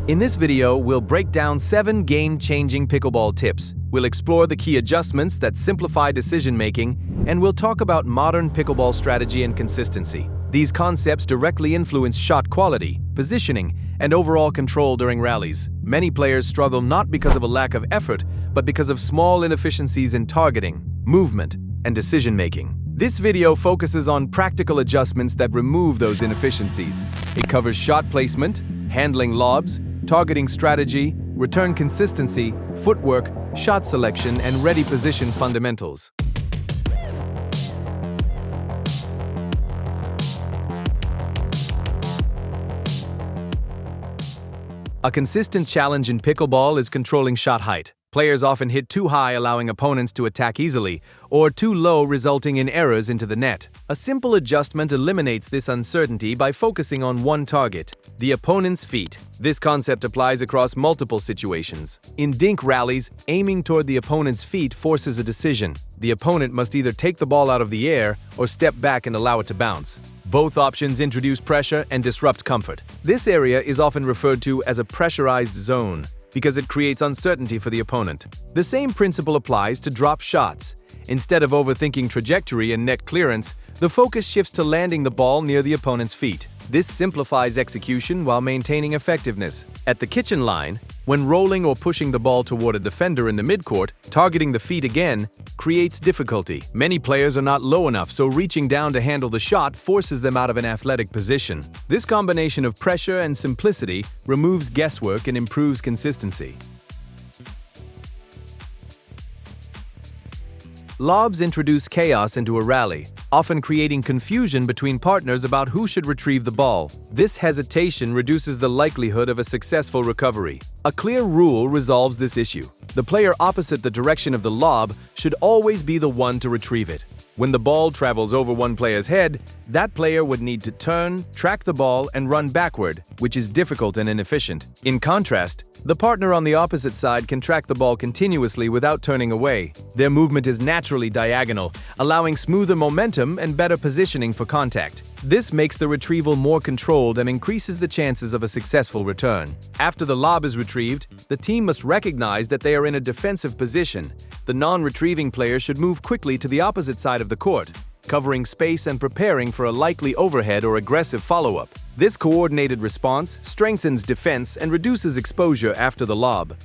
In this video, we'll break down 7 game-changing pickleball tips. We'll explore the key adjustments that simplify decision-making, and we'll talk about modern pickleball strategy and consistency. These concepts directly influence shot quality, positioning, and overall control during rallies. Many players struggle not because of a lack of effort, but because of small inefficiencies in targeting, movement, and decision-making. This video focuses on practical adjustments that remove those inefficiencies. It covers shot placement, handling lobs, targeting strategy, return consistency, footwork, shot selection, and ready position fundamentals. A consistent challenge in pickleball is controlling shot height. Players often hit too high, allowing opponents to attack easily, or too low, resulting in errors into the net. A simple adjustment eliminates this uncertainty by focusing on one target, the opponent's feet. This concept applies across multiple situations. In dink rallies, aiming toward the opponent's feet forces a decision. The opponent must either take the ball out of the air or step back and allow it to bounce. Both options introduce pressure and disrupt comfort. This area is often referred to as a pressurized zone, because it creates uncertainty for the opponent. The same principle applies to drop shots. Instead of overthinking trajectory and net clearance, the focus shifts to landing the ball near the opponent's feet. This simplifies execution while maintaining effectiveness. At the kitchen line, when rolling or pushing the ball toward a defender in the midcourt, targeting the feet again creates difficulty. Many players are not low enough, so reaching down to handle the shot forces them out of an athletic position. This combination of pressure and simplicity removes guesswork and improves consistency. Lobs introduce chaos into a rally, often creating confusion between partners about who should retrieve the ball. This hesitation reduces the likelihood of a successful recovery. A clear rule resolves this issue. The player opposite the direction of the lob should always be the one to retrieve it. When the ball travels over one player's head, that player would need to turn, track the ball, and run backward, which is difficult and inefficient. In contrast, the partner on the opposite side can track the ball continuously without turning away. Their movement is naturally diagonal, allowing smoother momentum and better positioning for contact. This makes the retrieval more controlled and increases the chances of a successful return. After the lob is retrieved, the team must recognize that they are in a defensive position. The non-retrieving player should move quickly to the opposite side of the court, covering space and preparing for a likely overhead or aggressive follow-up. This coordinated response strengthens defense and reduces exposure after the lob.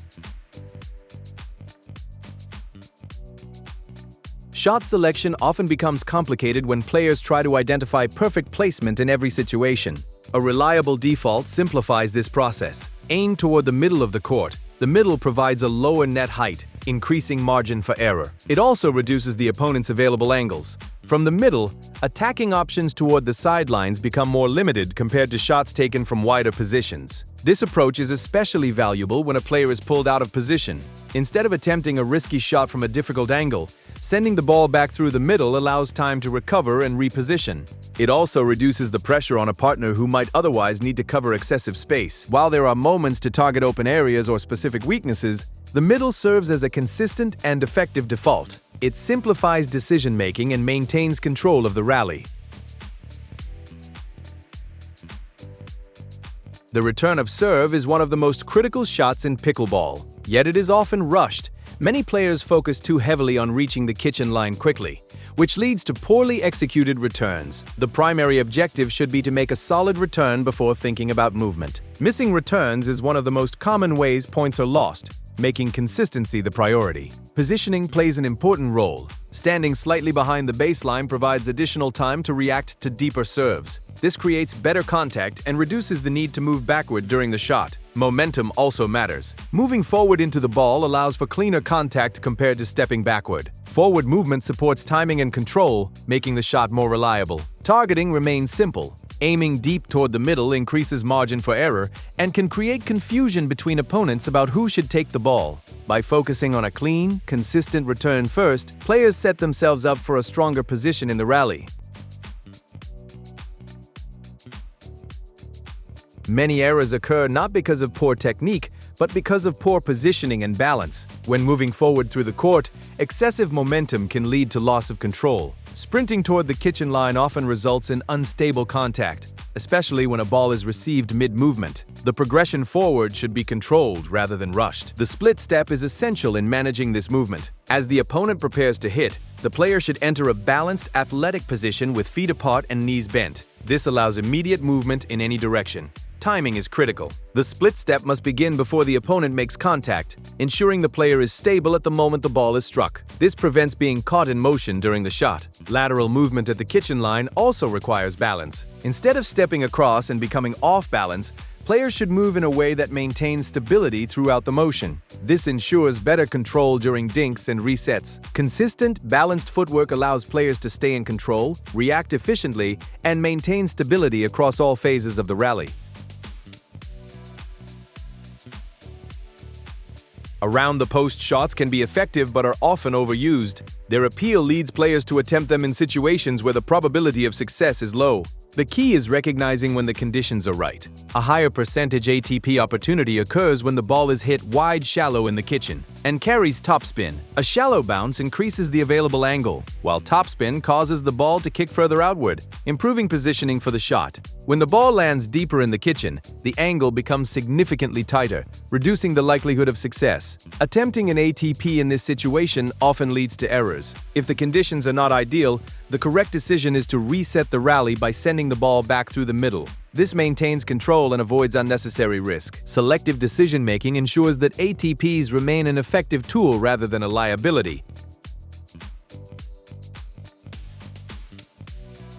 Shot selection often becomes complicated when players try to identify perfect placement in every situation. A reliable default simplifies this process. Aim toward the middle of the court. The middle provides a lower net height, increasing margin for error. It also reduces the opponent's available angles. From the middle, attacking options toward the sidelines become more limited compared to shots taken from wider positions. This approach is especially valuable when a player is pulled out of position. Instead of attempting a risky shot from a difficult angle, sending the ball back through the middle allows time to recover and reposition. It also reduces the pressure on a partner who might otherwise need to cover excessive space. While there are moments to target open areas or specific weaknesses, the middle serves as a consistent and effective default. It simplifies decision-making and maintains control of the rally. The return of serve is one of the most critical shots in pickleball, yet it is often rushed. Many players focus too heavily on reaching the kitchen line quickly, which leads to poorly executed returns. The primary objective should be to make a solid return before thinking about movement. Missing returns is one of the most common ways points are lost, making consistency the priority. Positioning plays an important role. Standing slightly behind the baseline provides additional time to react to deeper serves. This creates better contact and reduces the need to move backward during the shot. Momentum also matters. Moving forward into the ball allows for cleaner contact compared to stepping backward. Forward movement supports timing and control, making the shot more reliable. Targeting remains simple. Aiming deep toward the middle increases margin for error and can create confusion between opponents about who should take the ball. By focusing on a clean, consistent return first, players set themselves up for a stronger position in the rally. Many errors occur not because of poor technique, but because of poor positioning and balance. When moving forward through the court, excessive momentum can lead to loss of control. Sprinting toward the kitchen line often results in unstable contact. especially when a ball is received mid-movement. The progression forward should be controlled rather than rushed. The split step is essential in managing this movement. As the opponent prepares to hit, the player should enter a balanced, athletic position with feet apart and knees bent. This allows immediate movement in any direction. Timing is critical. The split step must begin before the opponent makes contact, ensuring the player is stable at the moment the ball is struck. This prevents being caught in motion during the shot. Lateral movement at the kitchen line also requires balance. Instead of stepping across and becoming off balance, players should move in a way that maintains stability throughout the motion. This ensures better control during dinks and resets. Consistent, balanced footwork allows players to stay in control, react efficiently, and maintain stability across all phases of the rally. Around-the-post shots can be effective but are often overused. Their appeal leads players to attempt them in situations where the probability of success is low. The key is recognizing when the conditions are right. A higher percentage ATP opportunity occurs when the ball is hit wide shallow in the kitchen and carries topspin. A shallow bounce increases the available angle, while topspin causes the ball to kick further outward, improving positioning for the shot. When the ball lands deeper in the kitchen, the angle becomes significantly tighter, reducing the likelihood of success. Attempting an ATP in this situation often leads to errors. If the conditions are not ideal, the correct decision is to reset the rally by sending the ball back through the middle. This maintains control and avoids unnecessary risk. Selective decision-making ensures that ATPs remain an effective tool rather than a liability.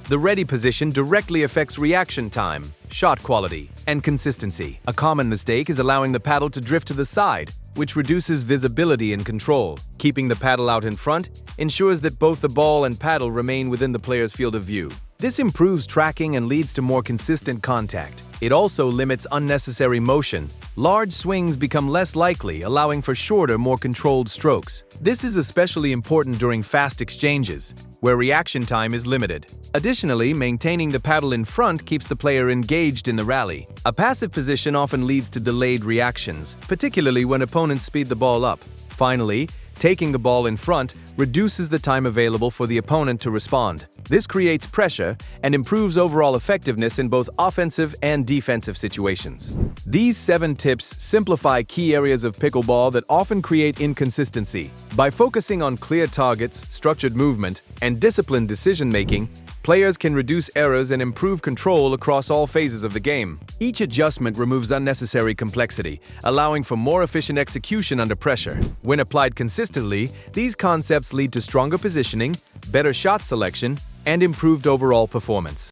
The ready position directly affects reaction time, shot quality, and consistency. A common mistake is allowing the paddle to drift to the side, which reduces visibility and control. Keeping the paddle out in front ensures that both the ball and paddle remain within the player's field of view. This improves tracking and leads to more consistent contact. It also limits unnecessary motion. Large swings become less likely, allowing for shorter, more controlled strokes. This is especially important during fast exchanges, where reaction time is limited. Additionally, maintaining the paddle in front keeps the player engaged in the rally. A passive position often leads to delayed reactions, particularly when opponents speed the ball up. Finally, taking the ball in front reduces the time available for the opponent to respond. This creates pressure and improves overall effectiveness in both offensive and defensive situations. These 7 tips simplify key areas of pickleball that often create inconsistency. By focusing on clear targets, structured movement, and disciplined decision-making, players can reduce errors and improve control across all phases of the game. Each adjustment removes unnecessary complexity, allowing for more efficient execution under pressure. When applied consistently, these concepts lead to stronger positioning, better shot selection, and improved overall performance.